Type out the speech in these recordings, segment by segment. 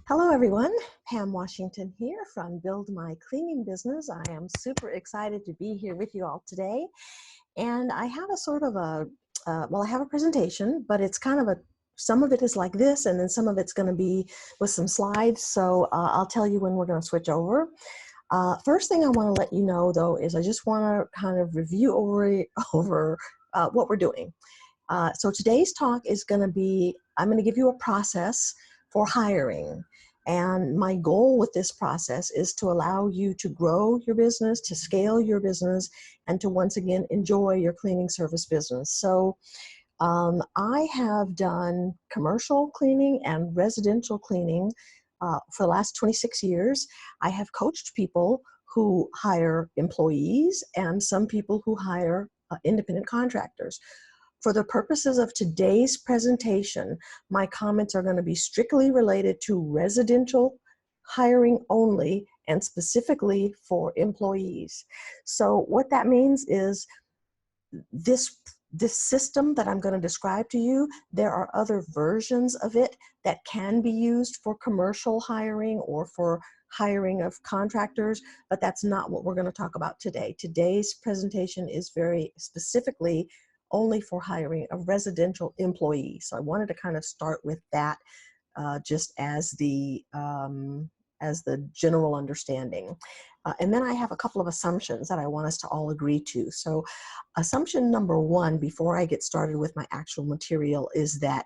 Hello everyone, Pam Washington here from Build My Cleaning Business. I am super excited to be here with you all today. And I have a sort of I have a presentation, but it's kind of some of it is like this, and then some of it's gonna be with some slides. So I'll tell you when we're gonna switch over. First thing I wanna let you know though, is I just wanna kind of review over what we're doing. So today's talk is gonna be, I'm gonna give you a process for hiring. And my goal with this process is to allow you to grow your business, to scale your business, and to once again enjoy your cleaning service business. So I have done commercial cleaning and residential cleaning for the last 26 years. I have coached people who hire employees and some people who hire independent contractors. For the purposes of today's presentation, my comments are going to be strictly related to residential hiring only and specifically for employees. So what that means is this system that I'm going to describe to you, there are other versions of it that can be used for commercial hiring or for hiring of contractors, but that's not what we're going to talk about today. Today's presentation is very specifically only for hiring a residential employee. So I wanted to kind of start with that just as the general understanding. And then I have a couple of assumptions that I want us to all agree to. So assumption number one, before I get started with my actual material, is that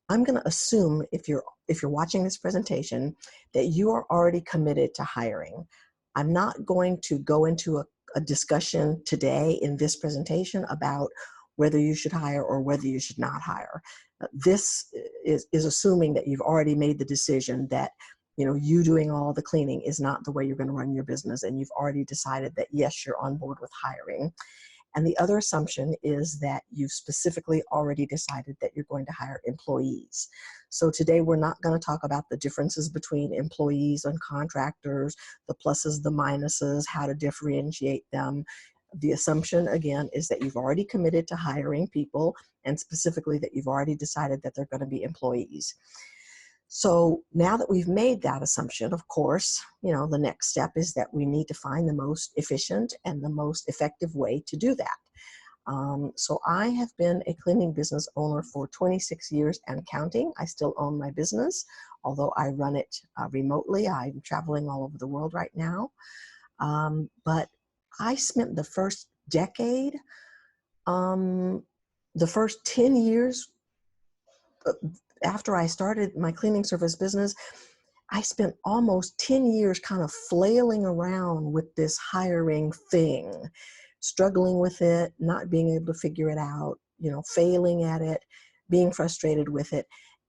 I'm going to assume, if you're watching this presentation, that you are already committed to hiring. I'm not going to go into a discussion today in this presentation about whether you should hire or whether you should not hire. This is assuming that you've already made the decision that you doing all the cleaning is not the way you're going to run your business, and you've already decided that yes, you're on board with hiring. And the other assumption is that you've specifically already decided that you're going to hire employees. So today we're not going to talk about the differences between employees and contractors, the pluses, the minuses, how to differentiate them. The assumption, again, is that you've already committed to hiring people, and specifically that you've already decided that they're going to be employees. So now that we've made that assumption, of course, the next step is that we need to find the most efficient and the most effective way to do that. So I have been a cleaning business owner for 26 years and counting. I still own my business, although I run it remotely. I'm traveling all over the world right now. But I spent the first decade, the first 10 years after I started my cleaning service business, I spent almost 10 years kind of flailing around with this hiring thing, struggling with it, not being able to figure it out, failing at it, being frustrated with it.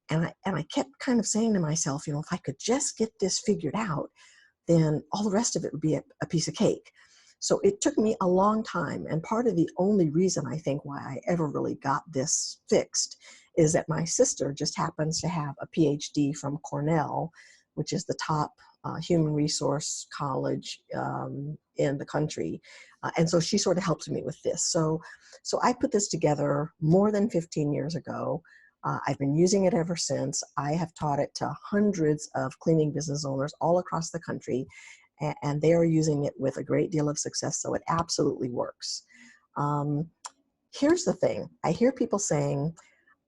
And I kept kind of saying to myself, if I could just get this figured out, then all the rest of it would be a piece of cake. So it took me a long time, and part of the only reason I think why I ever really got this fixed is that my sister just happens to have a PhD from Cornell, which is the top human resource college in the country. And so she sort of helped me with this. So I put this together more than 15 years ago. I've been using it ever since. I have taught it to hundreds of cleaning business owners all across the country, and they are using it with a great deal of success, so it absolutely works. Here's the thing. I hear people saying,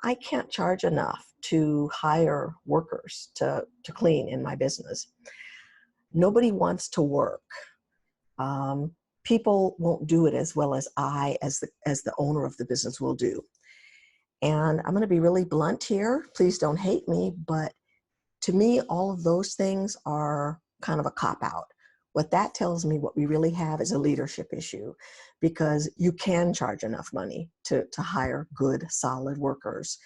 I can't charge enough to hire workers to clean in my business. Nobody wants to work. People won't do it as well as I, as the owner of the business, will do. And I'm going to be really blunt here. Please don't hate me, but to me, all of those things are kind of a cop-out. What that tells me, what we really have is a leadership issue, because you can charge enough money to hire good, solid workers.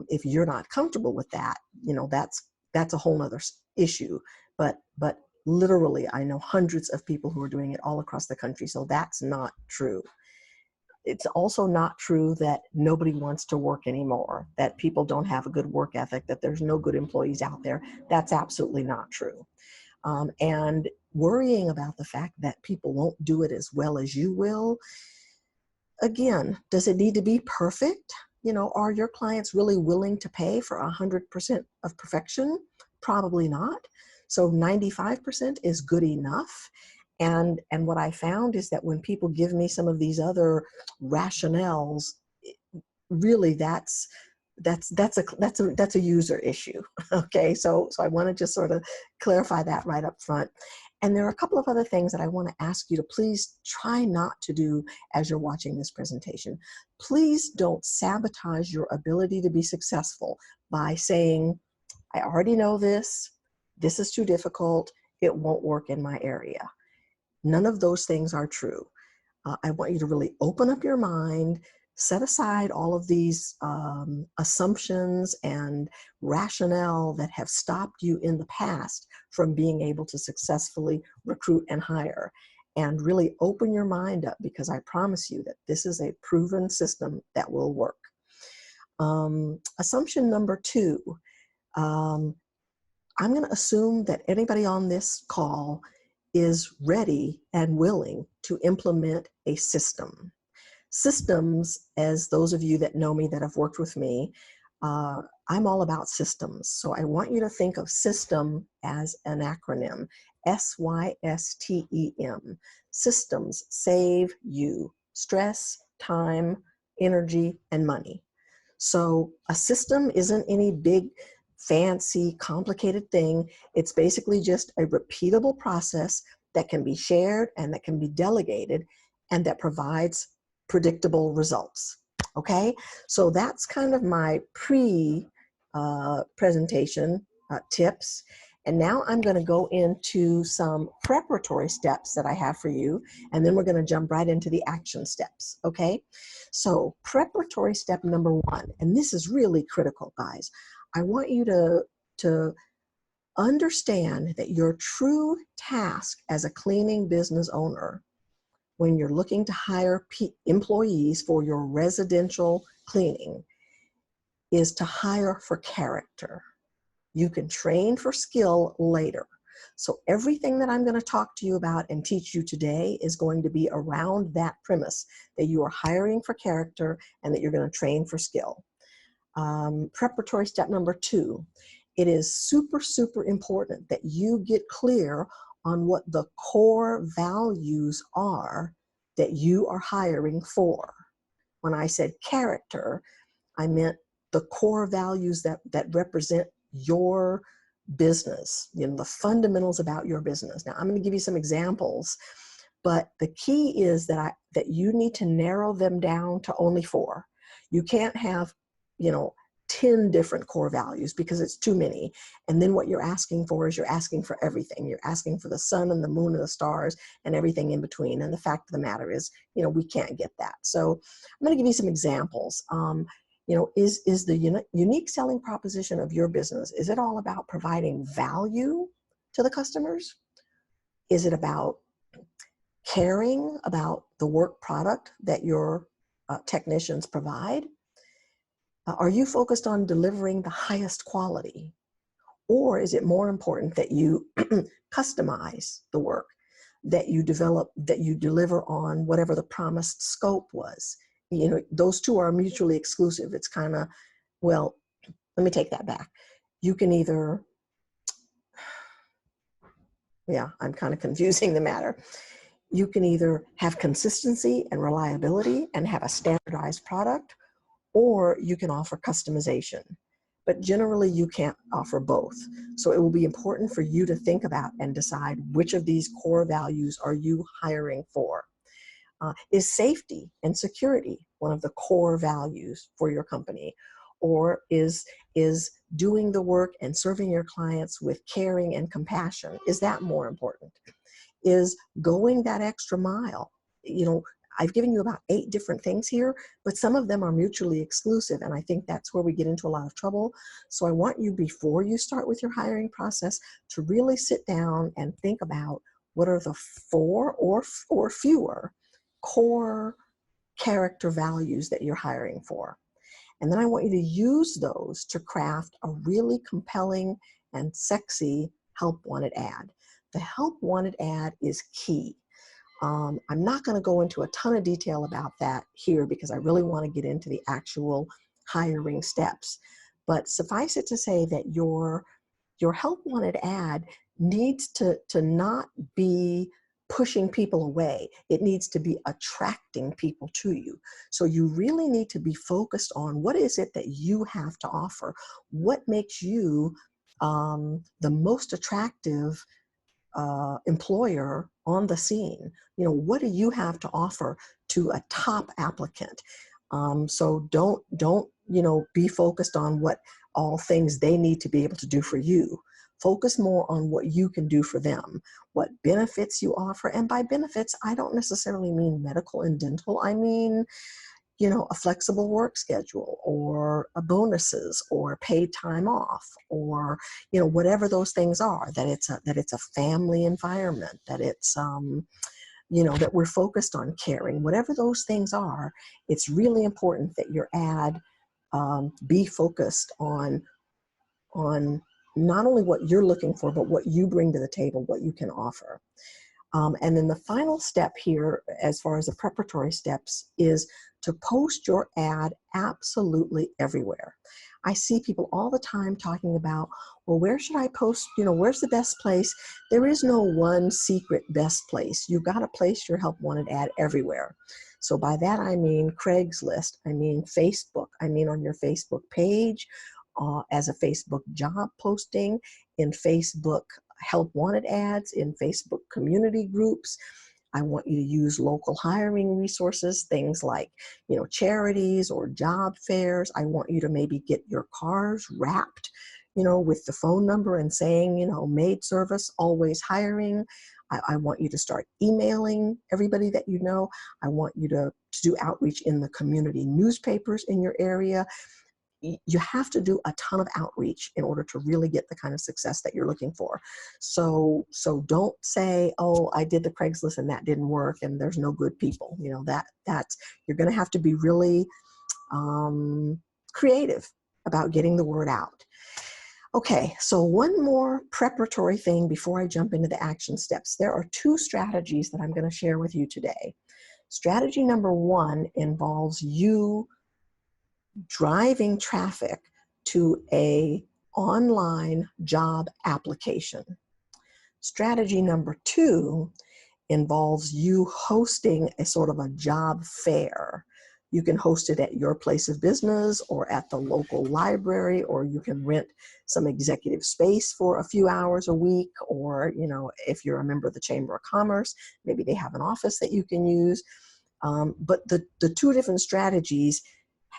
If you're not comfortable with that, that's a whole nother issue. But literally, I know hundreds of people who are doing it all across the country, so that's not true. It's also not true that nobody wants to work anymore, that people don't have a good work ethic, that there's no good employees out there. That's absolutely not true. And worrying about the fact that people won't do it as well as you will, again, does it need to be perfect? Are your clients really willing to pay for 100% of perfection? Probably not. So 95% is good enough. And what I found is that when people give me some of these other rationales, really that's a user issue. Okay, so I want to just sort of clarify that right up front. And there are a couple of other things that I want to ask you to please try not to do as you're watching this presentation. Please don't sabotage your ability to be successful by saying, I already know this is too difficult, it won't work in my area. None of those things are true. I want you to really open up your mind, set aside all of these assumptions and rationale that have stopped you in the past from being able to successfully recruit and hire, and really open your mind up, because I promise you that this is a proven system that will work. Assumption number 2, I'm going to assume that anybody on this call is ready and willing to implement a system. Systems, as those of you that know me, that have worked with me, I'm all about systems. So I want you to think of system as an acronym, SYSTEM. Systems save you stress, time, energy, and money. So a system isn't any big, fancy, complicated thing. It's basically just a repeatable process that can be shared and that can be delegated and that provides predictable results. Okay, so that's kind of my pre-presentation tips. And now I'm going to go into some preparatory steps that I have for you, and then we're going to jump right into the action steps. Okay, so preparatory step number 1, and this is really critical, guys. I want you to understand that your true task as a cleaning business owner, when you're looking to hire employees for your residential cleaning, is to hire for character. You can train for skill later. So everything that I'm going to talk to you about and teach you today is going to be around that premise, that you are hiring for character and that you're going to train for skill. Preparatory step number 2, it is super, super important that you get clear on what the core values are that you are hiring for. When I said character, I meant the core values that represent your business, you know, the fundamentals about your business. Now, I'm going to give you some examples, but the key is that you need to narrow them down to only 4. You can't have, 10 different core values, because it's too many. And then what you're asking for is you're asking for everything. You're asking for the sun and the moon and the stars and everything in between. And the fact of the matter is, we can't get that. So I'm going to give you some examples. Is the unique selling proposition of your business, is it all about providing value to the customers? Is it about caring about the work product that your technicians provide? Are you focused on delivering the highest quality? Or is it more important that you customize the work, that you deliver on whatever the promised scope was? Those two are mutually exclusive. It's kind of, well, let me take that back. You can either, I'm kind of confusing the matter. You can either have consistency and reliability and have a standardized product, or you can offer customization. But generally, you can't offer both. So it will be important for you to think about and decide which of these core values are you hiring for. Is safety and security one of the core values for your company? Or is doing the work and serving your clients with caring and compassion, is that more important? Is going that extra mile? I've given you about 8 different things here, but some of them are mutually exclusive, and I think that's where we get into a lot of trouble. So I want you, before you start with your hiring process, to really sit down and think about what are the 4 or fewer core character values that you're hiring for. And then I want you to use those to craft a really compelling and sexy help wanted ad. The help wanted ad is key. I'm not going to go into a ton of detail about that here, because I really want to get into the actual hiring steps. But suffice it to say that your your help wanted ad needs to not be pushing people away. It needs to be attracting people to you. So you really need to be focused on what is it that you have to offer? What makes you the most attractive employer on the scene? You know, what do you have to offer to a top applicant? So don't, you know, be focused on what all things they need to be able to do for you. Focus more on what you can do for them, what benefits you offer. And by benefits, I don't necessarily mean medical and dental. I mean, you know, a flexible work schedule, or a bonuses, or paid time off, or, you know, whatever those things are, that it's a family environment, that it's, you know, that we're focused on caring. Whatever those things are, it's really important that your ad be focused on not only what you're looking for, but what you bring to the table, what you can offer. And then the final step here, as far as the preparatory steps, is to post your ad absolutely everywhere. I see people all the time talking about, well, where should I post? You know, where's the best place? There is no one secret best place. You've got to place your help wanted ad everywhere. So by that, I mean Craigslist, I mean Facebook, I mean on your Facebook page, as a Facebook job posting, in Facebook help wanted ads, in Facebook community groups. I want you to use local hiring resources, things like, you know, charities or job fairs. I want you to maybe get your cars wrapped, you know, with the phone number and saying, you know, Maid Service, always hiring. I want you to start emailing everybody that you know. I want you to do outreach in the community newspapers in your area. You have to do a ton of outreach in order to really get the kind of success that you're looking for. So don't say, oh, I did the Craigslist and that didn't work and there's no good people. You know, that's you're going to have to be really creative about getting the word out. Okay, so one more preparatory thing before I jump into the action steps. There are two strategies that I'm going to share with you today. Strategy number one involves you driving traffic to an online job application. Strategy number two involves you hosting a sort of a job fair. You can host it at your place of business or at the local library, or you can rent some executive space for a few hours a week, or, you know, if you're a member of the Chamber of Commerce, maybe they have an office that you can use. But the two different strategies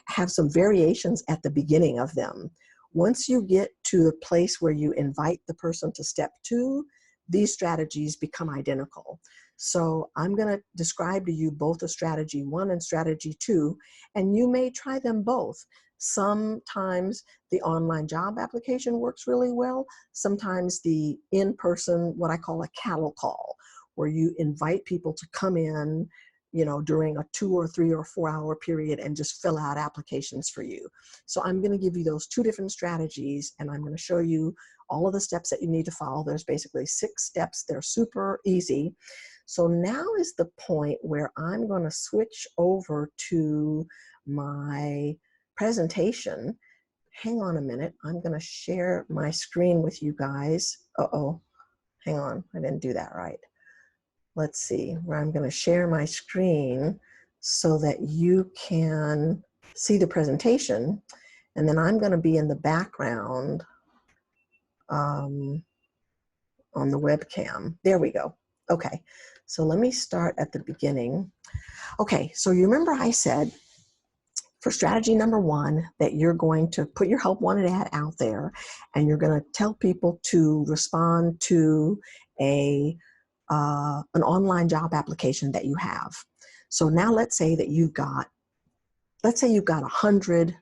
have some variations at the beginning of them. Once you get to the place where you invite the person to step two, these strategies become identical. So I'm going to describe to you both a strategy one and strategy two, and you may try them both. Sometimes the online job application works really well. Sometimes the in-person, what I call a cattle call, where you invite people to come in, you know, during a 2 or 3 or 4 hour period and just fill out applications for you. So I'm going to give you those two different strategies, and I'm going to show you all of the steps that you need to follow. There's basically 6 steps. They're super easy. So now is the point where I'm going to switch over to my presentation. Hang on a minute. I'm going to share my screen with you guys. Uh-oh, hang on. I didn't do that right. Let's see, where I'm going to share my screen so that you can see the presentation. And then I'm going to be in the background on the webcam. There we go. Okay, so let me start at the beginning. Okay, so you remember I said for strategy number one that you're going to put your help wanted ad out there, and you're going to tell people to respond to an online job application that you have. So now let's say that you've got 100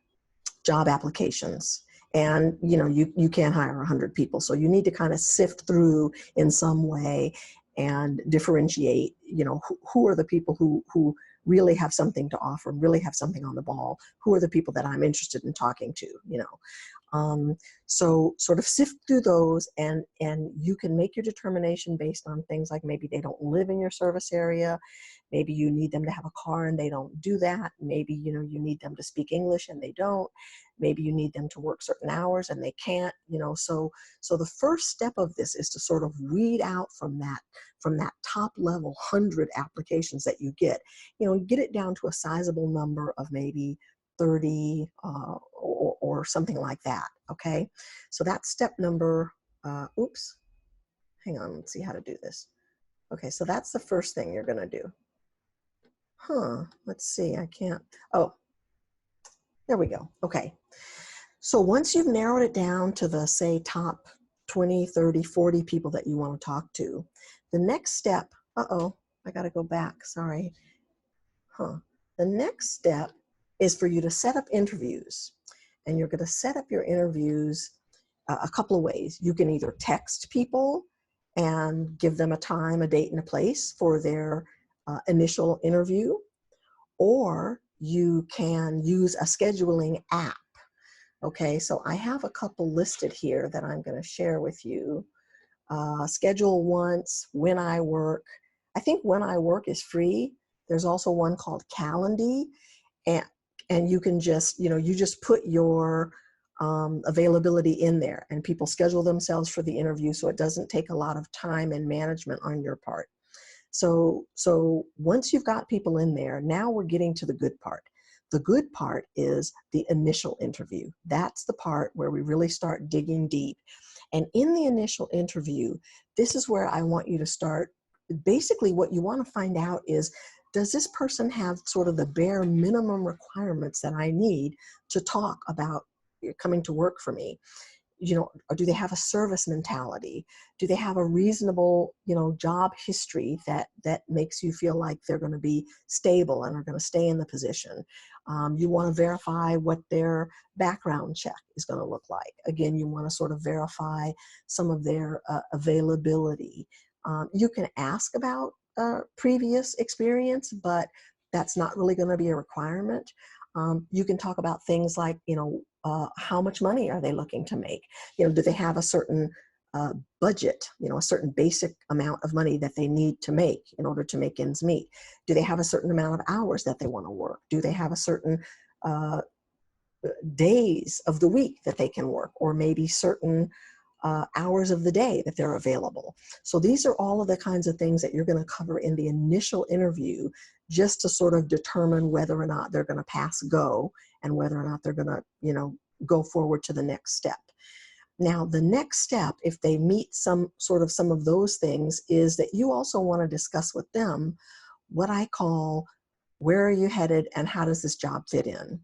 job applications, and you know you can't hire 100 people, so you need to kind of sift through in some way and differentiate, you know, who are the people who really have something to offer, really have something on the ball, who are the people that I'm interested in talking to, you know. So sort of sift through those, and you can make your determination based on things like maybe they don't live in your service area, maybe you need them to have a car and they don't do that, maybe you need them to speak English and they don't, maybe you need them to work certain hours and they can't, so the first step of this is to sort of weed out from that top level 100 applications that you get it down to a sizable number of maybe 30 or something like that. Okay, so that's step number, oops, hang on, let's see how to do this. Okay, so that's the first thing you're going to do. Let's see, I can't, oh, there we go. Okay, so once you've narrowed it down to the, say, top 20, 30, 40 people that you want to talk to, the next step, I got to go back, sorry. The next step is for you to set up interviews. And you're going to set up your interviews a couple of ways. You can either text people and give them a time, a date, and a place for their initial interview, or you can use a scheduling app. Okay, so I have a couple listed here that I'm going to share with you. Schedule Once, When I Work. I think When I Work is free. There's also one called Calendly, and you can just, you just put your availability in there, and people schedule themselves for the interview, so it doesn't take a lot of time and management on your part. So once you've got people in there, now we're getting to the good part. The good part is the initial interview. That's the part where we really start digging deep. And in the initial interview, this is where I want you to start. Basically, what you want to find out is, does this person have sort of the bare minimum requirements that I need to talk about coming to work for me? Or do they have a service mentality? Do they have a reasonable, job history that makes you feel like they're going to be stable and are going to stay in the position? You want to verify what their background check is going to look like. Again, you want to sort of verify some of their availability. You can ask about previous experience, but that's not really going to be a requirement. You can talk about things like, how much money are they looking to make? Do they have a certain budget, a certain basic amount of money that they need to make in order to make ends meet? Do they have a certain amount of hours that they want to work? Do they have a certain days of the week that they can work, or maybe certain hours of the day that they're available? So these are all of the kinds of things that you're going to cover in the initial interview, just to sort of determine whether or not they're going to pass go and whether or not they're going to, go forward to the next step. Now, the next step, if they meet some of those things, is that you also want to discuss with them what I call, where are you headed and how does this job fit in?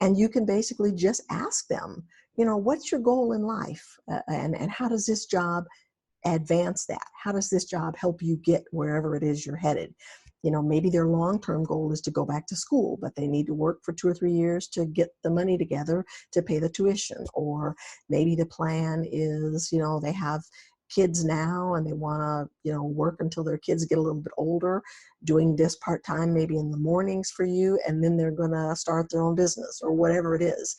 And you can basically just ask them, what's your goal in life? And how does this job advance that? How does this job help you get wherever it is you're headed? Maybe their long-term goal is to go back to school, but they need to work for 2 or 3 years to get the money together to pay the tuition. Or maybe the plan is, they have kids now and they want to, work until their kids get a little bit older, doing this part-time, maybe in the mornings for you, and then they're going to start their own business or whatever it is.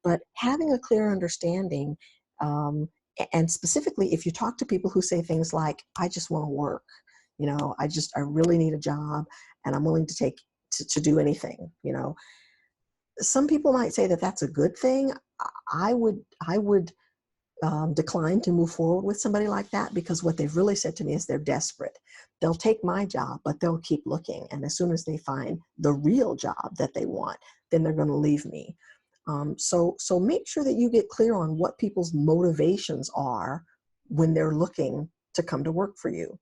But having a clear understanding, and specifically if you talk to people who say things like, I just want to work, I really need a job and I'm willing to do anything, some people might say that that's a good thing. I would decline to move forward with somebody like that, because what they've really said to me is they're desperate. They'll take my job, but they'll keep looking. And as soon as they find the real job that they want, then they're going to leave me. So make sure that you get clear on what people's motivations are when they're looking to come to work for you.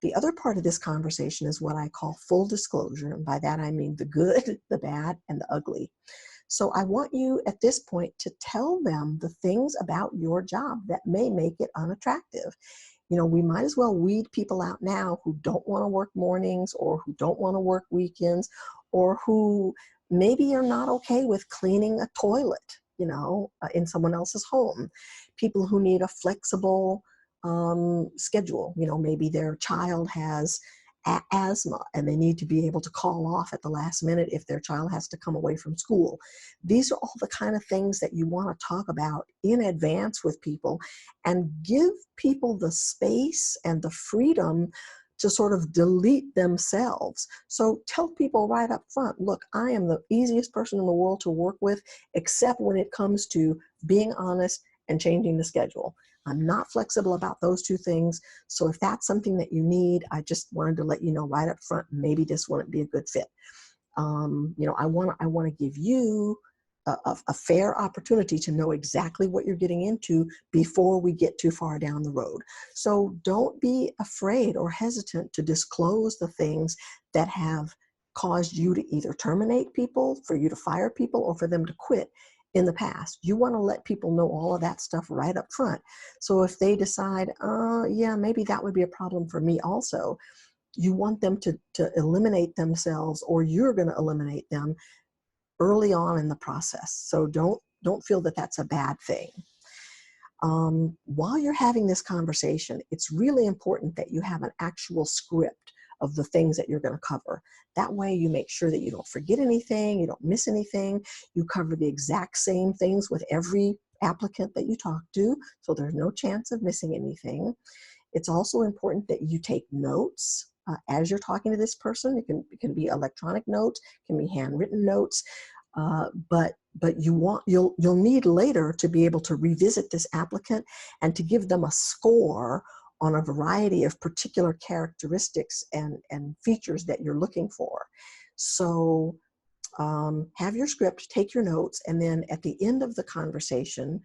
The other part of this conversation is what I call full disclosure. And by that, I mean the good, the bad, and the ugly. So I want you at this point to tell them the things about your job that may make it unattractive. We might as well weed people out now who don't want to work mornings, or who don't want to work weekends, or who maybe are not okay with cleaning a toilet, in someone else's home. People who need a flexible schedule. Maybe their child has asthma and they need to be able to call off at the last minute if their child has to come away from school. These are all the kind of things that you want to talk about in advance with people and give people the space and the freedom to sort of delete themselves. So tell people right up front, look, I am the easiest person in the world to work with, except when it comes to being honest and changing the schedule. I'm not flexible about those two things. So if that's something that you need, I just wanted to let you know right up front, maybe this wouldn't be a good fit. You know, I want to give you a fair opportunity to know exactly what you're getting into before we get too far down the road. So don't be afraid or hesitant to disclose the things that have caused you to either terminate people, for you to fire people, or for them to quit in the past. You want to let people know all of that stuff right up front. So if they decide, yeah, maybe that would be a problem for me also, you want them to eliminate themselves, or you're going to eliminate them early on in the process. So don't feel that that's a bad thing. While you're having this conversation, it's really important that you have an actual script of the things that you're going to cover. That way you make sure that you don't forget anything, you don't miss anything, you cover the exact same things with every applicant that you talk to, so there's no chance of missing anything. It's also important that you take notes as you're talking to this person. It can be electronic notes, it can be handwritten notes, but you'll need later to be able to revisit this applicant and to give them a score on a variety of particular characteristics and features that you're looking for. So have your script, take your notes, and then at the end of the conversation,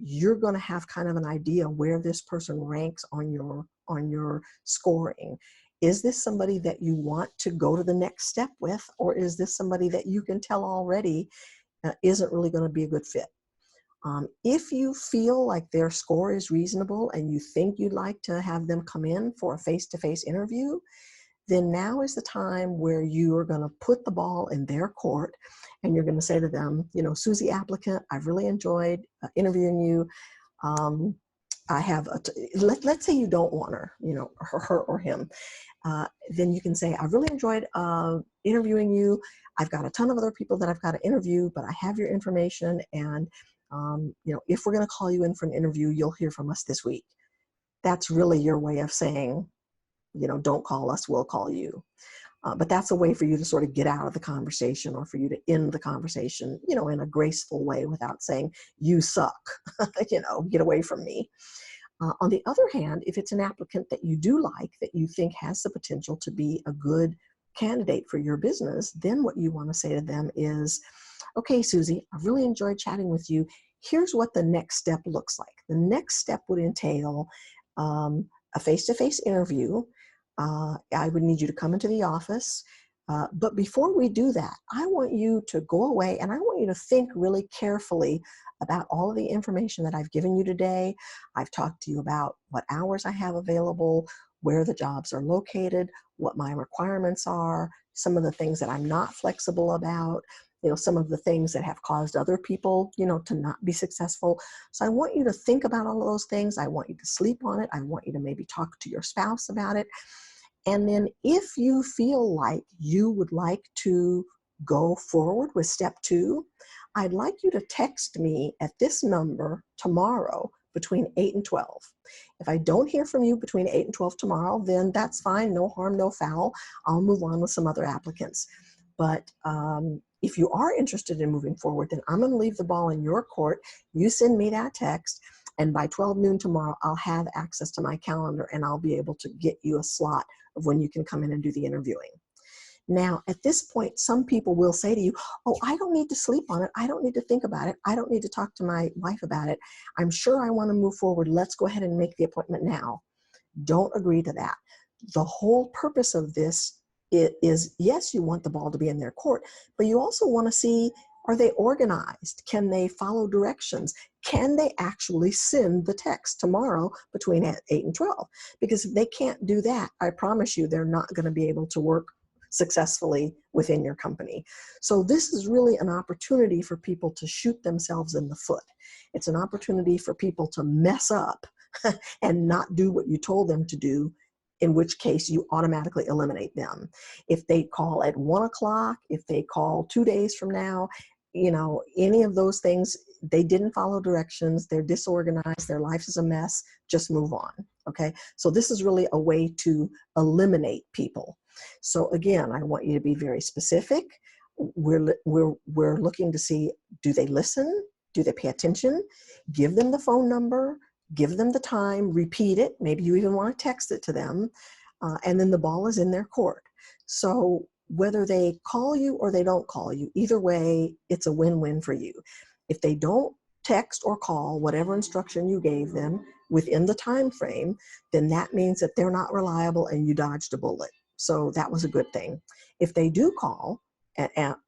you're going to have kind of an idea where this person ranks on your scoring. Is this somebody that you want to go to the next step with, or is this somebody that you can tell already isn't really going to be a good fit? If you feel like their score is reasonable and you think you'd like to have them come in for a face-to-face interview, then now is the time where you are going to put the ball in their court and you're going to say to them, you know, Susie applicant, I've really enjoyed interviewing you. I have, let's say you don't want her, you know, her or him. Then you can say, I really enjoyed interviewing you. I've got a ton of other people that I've got to interview, but I have your information, and you know, if we're going to call you in for an interview, you'll hear from us this week. That's really your way of saying, you know, don't call us, we'll call you. But that's a way for you to sort of get out of the conversation, or for you to end the conversation, you know, in a graceful way without saying, you suck, you know, get away from me. On the other hand, if it's an applicant that you do like, that you think has the potential to be a good candidate for your business, then what you want to say to them is, okay, Susie, I really enjoyed chatting with you. Here's what the next step looks like. The next step would entail a face-to-face interview. I would need you to come into the office. But before we do that, I want you to go away and I want you to think really carefully about all of the information that I've given you today. I've talked to you about what hours I have available, where the jobs are located, what my requirements are, some of the things that I'm not flexible about, you know, some of the things that have caused other people, you know, to not be successful. So I want you to think about all of those things. I want you to sleep on it. I want you to maybe talk to your spouse about it. And then if you feel like you would like to go forward with step 2, I'd like you to text me at this number tomorrow between 8 and 12. If I don't hear from you between 8 and 12 tomorrow, then that's fine, no harm, no foul. I'll move on with some other applicants. But if you are interested in moving forward, then I'm going to leave the ball in your court. You send me that text, and by 12 noon tomorrow, I'll have access to my calendar and I'll be able to get you a slot of when you can come in and do the interviewing. Now, at this point, some people will say to you, oh, I don't need to sleep on it. I don't need to think about it. I don't need to talk to my wife about it. I'm sure I want to move forward. Let's go ahead and make the appointment now. Don't agree to that. The whole purpose of this is, yes, you want the ball to be in their court, but you also want to see, are they organized? Can they follow directions? Can they actually send the text tomorrow between 8 and 12? Because if they can't do that, I promise you they're not going to be able to work successfully within your company. So this is really an opportunity for people to shoot themselves in the foot. It's an opportunity for people to mess up and not do what you told them to do in which case you automatically eliminate them. If they call at 1 o'clock, if they call 2 days from now, you know, any of those things, they didn't follow directions, they're disorganized, their life is a mess, just move on, okay? So this is really a way to eliminate people. So again, I want you to be very specific. We're looking to see, do they listen? Do they pay attention? Give them the phone number, give them the time, repeat it. Maybe you even want to text it to them. And then the ball is in their court. So whether they call you or they don't call you, either way, it's a win-win for you. If they don't text or call whatever instruction you gave them within the time frame, then that means that they're not reliable and you dodged a bullet. So that was a good thing. If they do call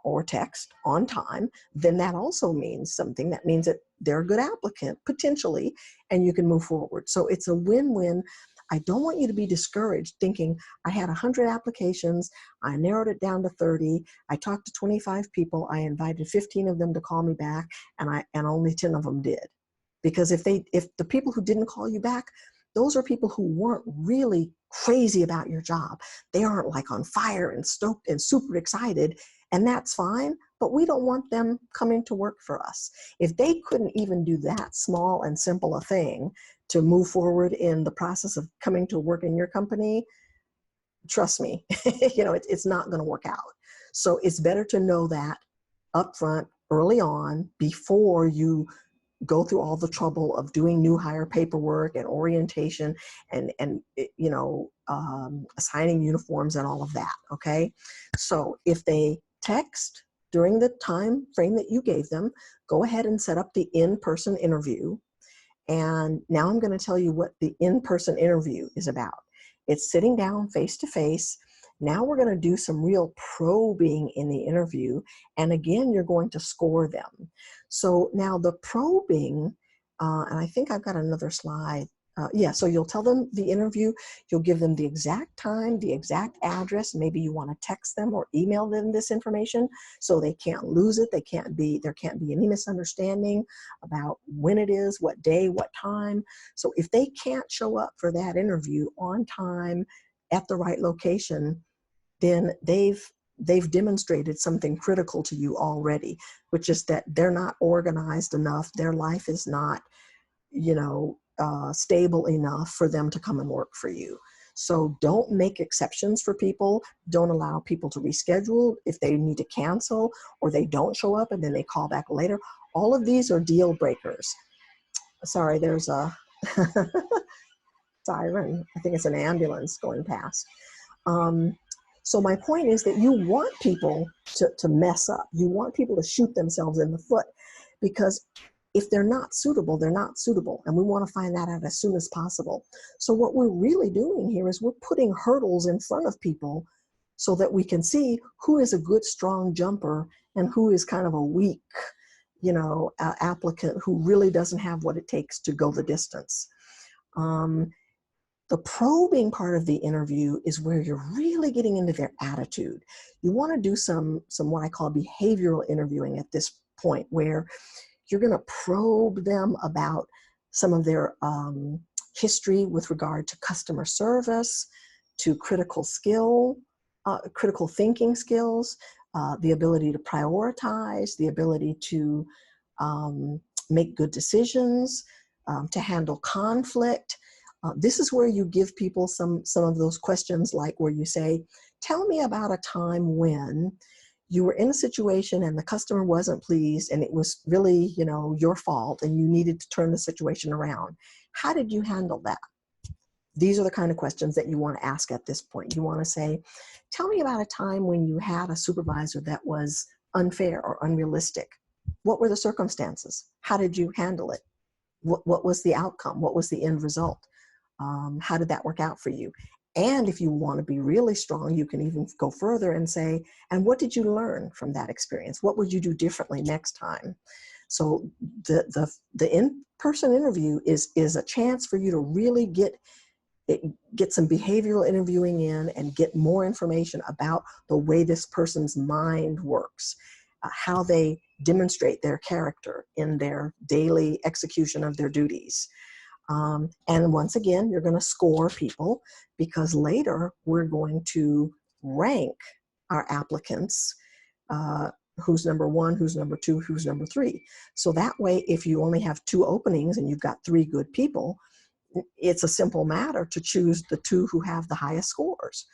or text on time, then that also means something. That means that they're a good applicant, potentially, and you can move forward. So it's a win-win. I don't want you to be discouraged thinking, I had 100 applications, I narrowed it down to 30, I talked to 25 people, I invited 15 of them to call me back, and only 10 of them did. Because if the people who didn't call you back, those are people who weren't really crazy about your job. They aren't like on fire and stoked and super excited, and that's fine, but we don't want them coming to work for us. If they couldn't even do that small and simple a thing to move forward in the process of coming to work in your company, trust me, you know, it's not going to work out. So it's better to know that up front, early on, before you go through all the trouble of doing new hire paperwork and orientation and you know, assigning uniforms and all of that, okay? So if they text during the time frame that you gave them, go ahead and set up the in-person interview. And now I'm going to tell you what the in-person interview is about. It's sitting down face-to-face. Now we're going to do some real probing in the interview. And again, you're going to score them. So now the probing, and I think I've got another slide. Yeah, so you'll tell them the interview, you'll give them the exact time, the exact address. Maybe you want to text them or email them this information so they can't lose it. There can't be any misunderstanding about when it is, what day, what time. So if they can't show up for that interview on time at the right location, then they've demonstrated something critical to you already, which is that they're not organized enough. Their life is not, you know, stable enough for them to come and work for you. So don't make exceptions for people. Don't allow people to reschedule if they need to cancel or they don't show up and then they call back later. All of these are deal breakers. Sorry, there's a siren. I think it's an ambulance going past. So my point is that you want people to mess up. You want people to shoot themselves in the foot, because if they're not suitable, they're not suitable. And we want to find that out as soon as possible. So what we're really doing here is we're putting hurdles in front of people so that we can see who is a good, strong jumper and who is kind of a weak, you know, applicant who really doesn't have what it takes to go the distance. The probing part of the interview is where you're really getting into their attitude. You want to do some what I call behavioral interviewing at this point, where you're going to probe them about some of their history with regard to customer service, to critical thinking skills, the ability to prioritize, the ability to make good decisions, to handle conflict. This is where you give people some of those questions, like where you say, tell me about a time when you were in a situation and the customer wasn't pleased and it was really, you know, your fault and you needed to turn the situation around. How did you handle that? These are the kind of questions that you want to ask at this point. You want to say, tell me about a time when you had a supervisor that was unfair or unrealistic. What were the circumstances? How did you handle it? What was the outcome? What was the end result? How did that work out for you? And if you want to be really strong, you can even go further and say, and what did you learn from that experience? What would you do differently next time? So the in-person interview is a chance for you to really get some behavioral interviewing in and get more information about the way this person's mind works, how they demonstrate their character in their daily execution of their duties. And once again, you're going to score people, because later we're going to rank our applicants, who's number one, who's number two, who's number three. So that way, if you only have 2 openings and you've got 3 good people, it's a simple matter to choose the 2 who have the highest scores.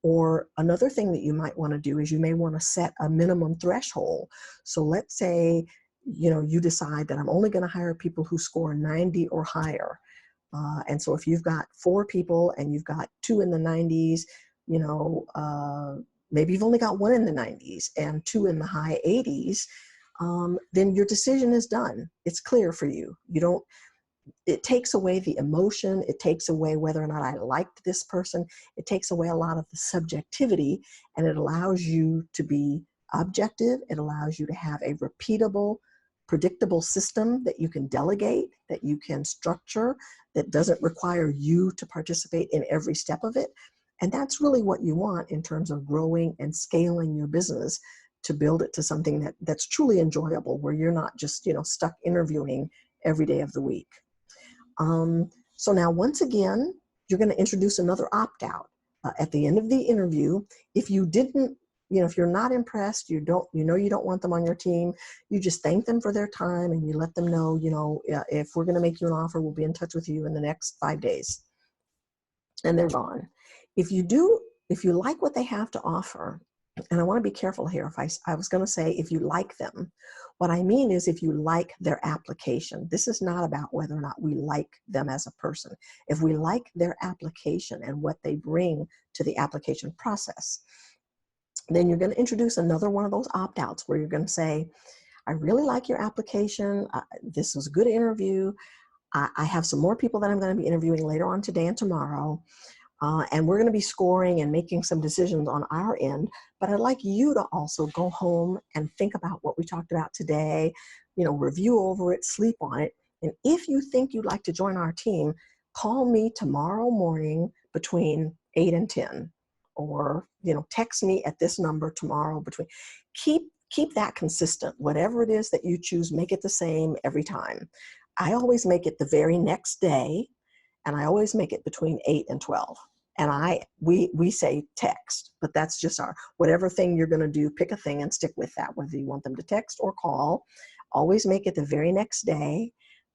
Or another thing that you might want to do is you may want to set a minimum threshold. So let's say, you decide that I'm only going to hire people who score 90 or higher. And so if you've got 4 people and you've got 2 in the 90s, maybe you've only got 1 in the 90s and 2 in the high 80s, then your decision is done. It's clear for you. It takes away the emotion. It takes away whether or not I liked this person. It takes away a lot of the subjectivity, and it allows you to be objective. It allows you to have a repeatable, predictable system that you can delegate, that you can structure, that doesn't require you to participate in every step of it. And that's really what you want in terms of growing and scaling your business, to build it to something that's truly enjoyable, where you're not just, stuck interviewing every day of the week. So now, once again, you're going to introduce another opt-out. At the end of the interview, if you didn't, if you're not impressed, you don't want them on your team, you just thank them for their time and you let them know, if we're going to make you an offer, we'll be in touch with you in the next 5 days. And they're gone. If you like what they have to offer, and I want to be careful here. If I was going to say if you like them, what I mean is if you like their application. This is not about whether or not we like them as a person. If we like their application and what they bring to the application process, then you're going to introduce another one of those opt-outs where you're going to say, I really like your application. This was a good interview. I have some more people that I'm going to be interviewing later on today and tomorrow. And we're going to be scoring and making some decisions on our end, but I'd like you to also go home and think about what we talked about today, review over it, sleep on it. And if you think you'd like to join our team, call me tomorrow morning between 8 and 10, or, text me at this number tomorrow between. Keep that consistent. Whatever it is that you choose, make it the same every time. I always make it the very next day, and I always make it between 8 and 12. And we say text, but that's just whatever thing you're going to do, pick a thing and stick with that, whether you want them to text or call. Always make it the very next day,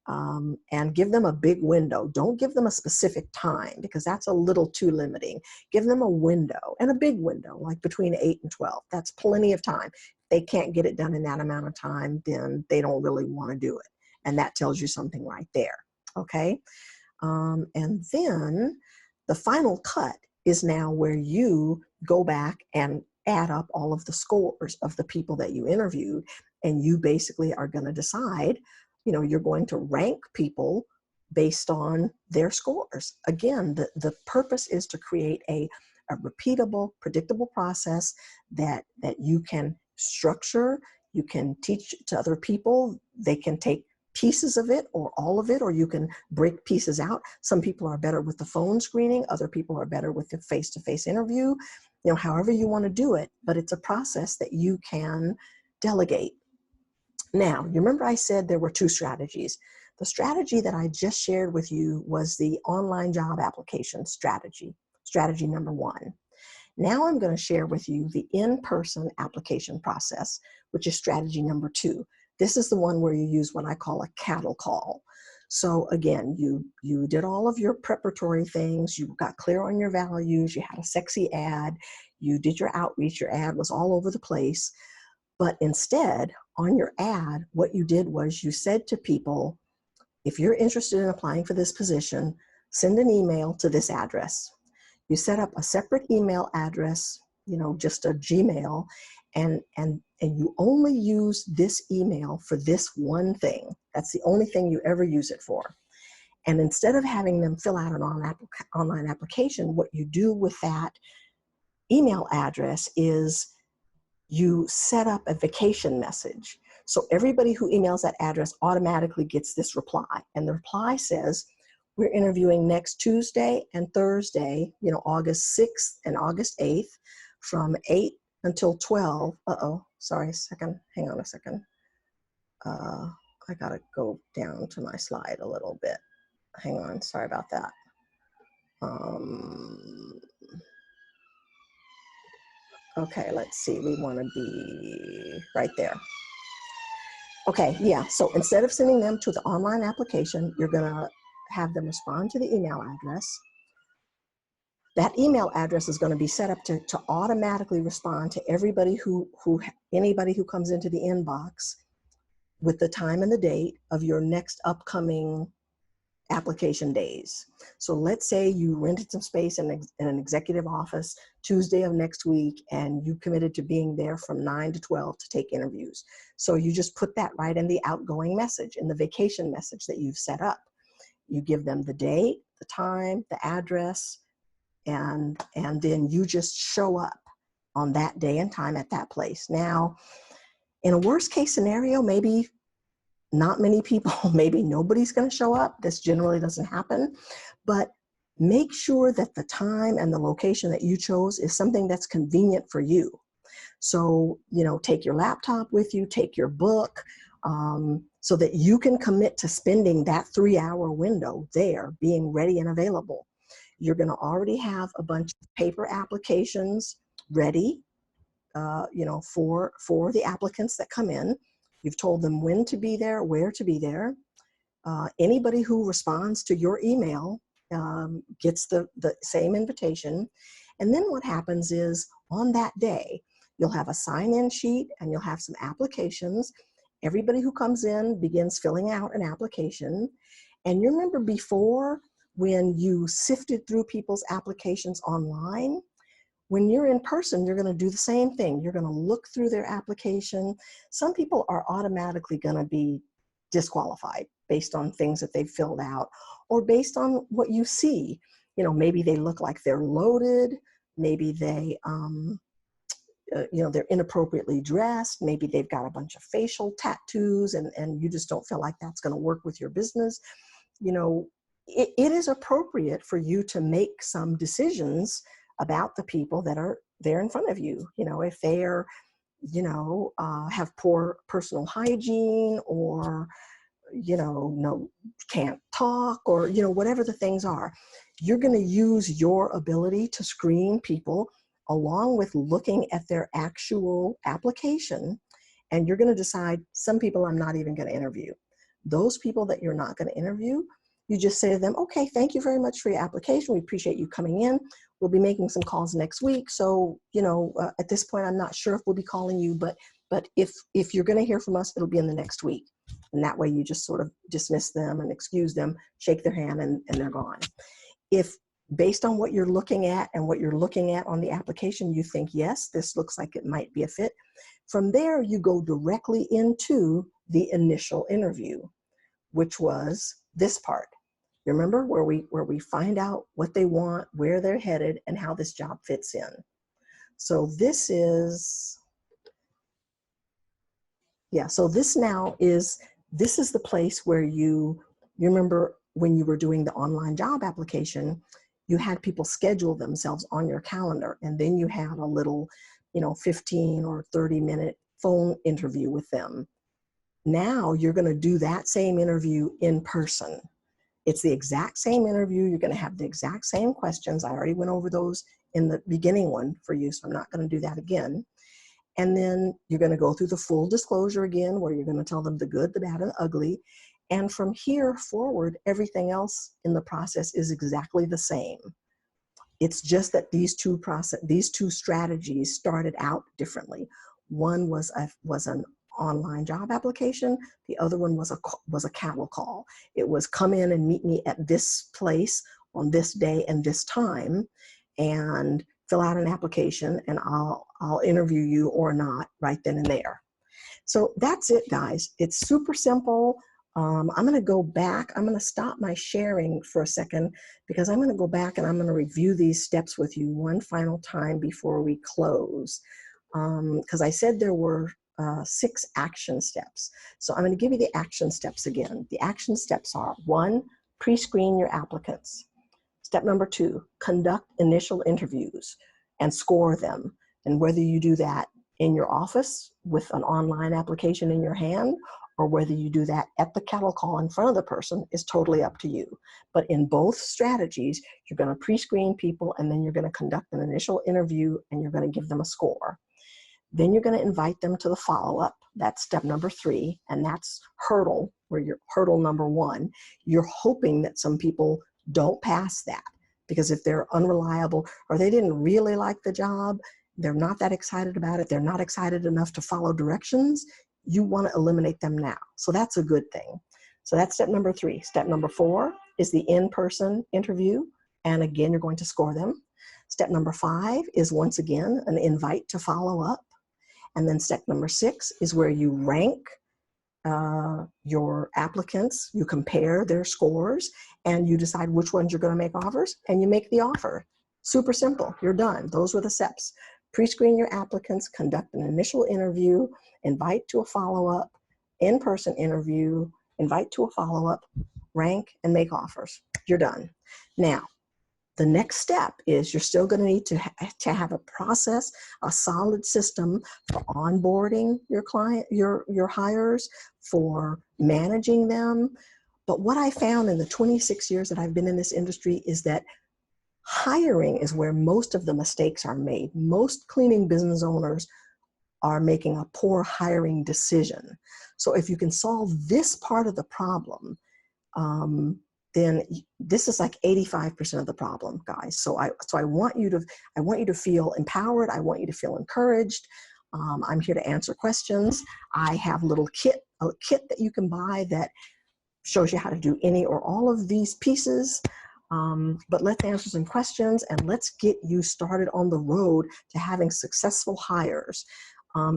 and give them a big window. Don't give them a specific time, because that's a little too limiting. Give them a window, and a big window, like between 8 and 12. That's plenty of time. If they can't get it done in that amount of time, then they don't really want to do it. And that tells you something right there, okay? And then the final cut is now where you go back and add up all of the scores of the people that you interviewed, and you basically are going to decide, you're going to rank people based on their scores. Again, the purpose is to create a repeatable, predictable process that you can structure, you can teach to other people, they can take pieces of it or all of it, or you can break pieces out. Some people are better with the phone screening, other people are better with the face-to-face interview, however you want to do it, but it's a process that you can delegate. Now, you remember I said there were 2 strategies. The strategy that I just shared with you was the online job application strategy number 1. Now I'm going to share with you the in-person application process, which is strategy number 2. This is the one where you use what I call a cattle call. So again, you did all of your preparatory things, you got clear on your values, you had a sexy ad, you did your outreach, your ad was all over the place. But instead, on your ad, what you did was you said to people, if you're interested in applying for this position, send an email to this address. You set up a separate email address, just a Gmail, and you only use this email for this one thing. That's the only thing you ever use it for. And instead of having them fill out an online application, what you do with that email address is you set up a vacation message. So everybody who emails that address automatically gets this reply. And the reply says, we're interviewing next Tuesday and Thursday, August 6th and August 8th from 8 until 12. Sorry a second. Hang on a second. I got to go down to my slide a little bit. hang on, sorry about that. Um, okay, let's see, we want to be right there. Okay, yeah, so instead of sending them to the online application, you're going to have them respond to the email address. That email address is going to be set up to automatically respond to everybody anybody who comes into the inbox with the time and the date of your next upcoming application days. So let's say you rented some space in an executive office Tuesday of next week, and you committed to being there from 9 to 12 to take interviews. So you just put that right in the outgoing message, in the vacation message that you've set up. You give them the date, the time, the address, and then you just show up on that day and time at that place. Now, in a worst case scenario, maybe not many people, maybe nobody's going to show up. This generally doesn't happen, but make sure that the time and the location that you chose is something that's convenient for you. So, take your laptop with you, take your book, so that you can commit to spending that 3-hour window there, being ready and available. You're going to already have a bunch of paper applications ready, for the applicants that come in. You've told them when to be there, where to be there. Anybody who responds to your email gets the same invitation. And then what happens is, on that day, you'll have a sign-in sheet and you'll have some applications. Everybody who comes in begins filling out an application. And you remember before, when you sifted through people's applications online, when you're in person, you're going to do the same thing. You're going to look through their application. Some people are automatically going to be disqualified based on things that they've filled out, or based on what you see. Maybe they look like they're loaded. Maybe they, they're inappropriately dressed. Maybe they've got a bunch of facial tattoos, and you just don't feel like that's going to work with your business. It is appropriate for you to make some decisions about the people that are there in front of you. If they are, have poor personal hygiene, or, can't talk, or, whatever the things are, you're going to use your ability to screen people along with looking at their actual application. And you're going to decide, some people I'm not even going to interview. Those people that you're not going to interview, you just say to them, okay, thank you very much for your application. We appreciate you coming in. We'll be making some calls next week. So, at this point, I'm not sure if we'll be calling you, but if you're going to hear from us, it'll be in the next week. And that way you just sort of dismiss them and excuse them, shake their hand, and they're gone. If based on what you're looking at and what you're looking at on the application, you think, yes, this looks like it might be a fit, from there you go directly into the initial interview, which was this part. You remember, where we find out what they want, where they're headed, and how this job fits in. So this is, so this is the place where you remember when you were doing the online job application, you had people schedule themselves on your calendar, and then you had a little, 15 or 30-minute phone interview with them. Now you're going to do that same interview in person. It's the exact same interview. You're going to have the exact same questions. I already went over those in the beginning one for you, so I'm not going to do that again. And then you're going to go through the full disclosure again, where you're going to tell them the good, the bad, and the ugly. And from here forward, everything else in the process is exactly the same. It's just that these two strategies started out differently. One was an online job application. The other one was a cattle call. It was, come in and meet me at this place on this day and this time, and fill out an application, and I'll interview you or not right then and there. So that's it, guys. It's super simple. I'm going to go back. I'm going to stop my sharing for a second, because I'm going to go back and I'm going to review these steps with you one final time before we close. Because I said there were 6 action steps. So I'm going to give you the action steps again. The action steps are: 1, pre-screen your applicants. Step number 2, conduct initial interviews and score them. And whether you do that in your office with an online application in your hand, or whether you do that at the cattle call in front of the person is totally up to you. But in both strategies, you're going to pre-screen people, and then you're going to conduct an initial interview, and you're going to give them a score. Then you're going to invite them to the follow-up. That's step number 3, and that's hurdle, where you're hurdle number 1. You're hoping that some people don't pass that, because if they're unreliable or they didn't really like the job, they're not that excited about it, they're not excited enough to follow directions, you want to eliminate them now. So that's a good thing. So that's step number 3. Step number 4 is the in-person interview, and again, you're going to score them. Step number 5 is once again an invite to follow up. And then step number 6 is where you rank your applicants, you compare their scores, and you decide which ones you're going to make offers, and you make the offer. Super simple. You're done. Those were the steps. Pre-screen your applicants, conduct an initial interview, invite to a follow-up, in-person interview, invite to a follow-up, rank, and make offers. You're done. Now, the next step is you're still going to need to have a process, a solid system for onboarding your client, your hires, for managing them. But what I found in the 26 years that I've been in this industry is that hiring is where most of the mistakes are made. Most cleaning business owners are making a poor hiring decision. So if you can solve this part of the problem, then this is like 85% of the problem, guys. So I want you to feel empowered. I want you to feel encouraged. I'm here to answer questions. I have a kit that you can buy that shows you how to do any or all of these pieces. But let's answer some questions, and let's get you started on the road to having successful hires.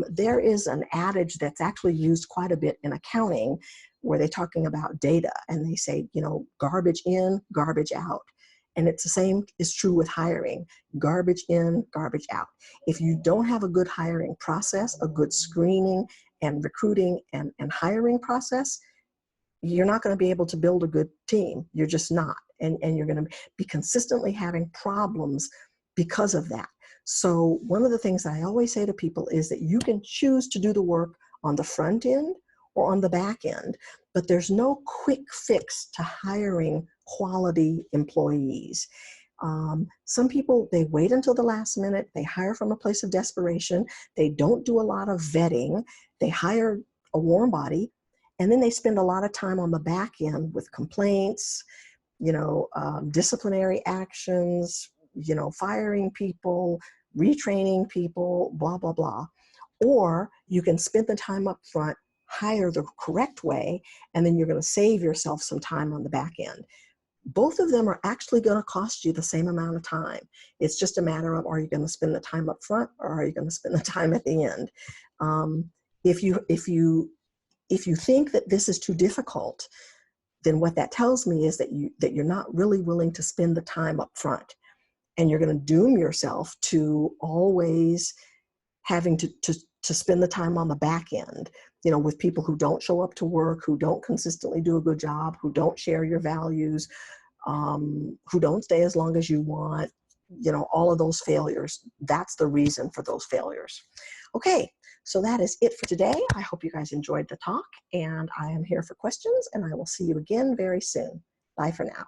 There is an adage that's actually used quite a bit in accounting, where they're talking about data, and they say, garbage in, garbage out. And it's the same is true with hiring. Garbage in, garbage out. If you don't have a good hiring process, a good screening and recruiting and hiring process, you're not going to be able to build a good team. You're just not. And you're going to be consistently having problems because of that. So one of the things I always say to people is that you can choose to do the work on the front end or on the back end, but there's no quick fix to hiring quality employees. Some people, they wait until the last minute, they hire from a place of desperation, they don't do a lot of vetting, they hire a warm body, and then they spend a lot of time on the back end with complaints, disciplinary actions, firing people, retraining people, blah, blah, blah. Or you can spend the time up front, hire the correct way, and then you're going to save yourself some time on the back end. Both of them are actually going to cost you the same amount of time. It's just a matter of, are you going to spend the time up front, or are you going to spend the time at the end? If you think that this is too difficult, then what that tells me is that you're not really willing to spend the time up front, and you're going to doom yourself to always having to spend the time on the back end, with people who don't show up to work, who don't consistently do a good job, who don't share your values, who don't stay as long as you want, all of those failures. That's the reason for those failures. Okay, so that is it for today. I hope you guys enjoyed the talk, and I am here for questions, and I will see you again very soon. Bye for now.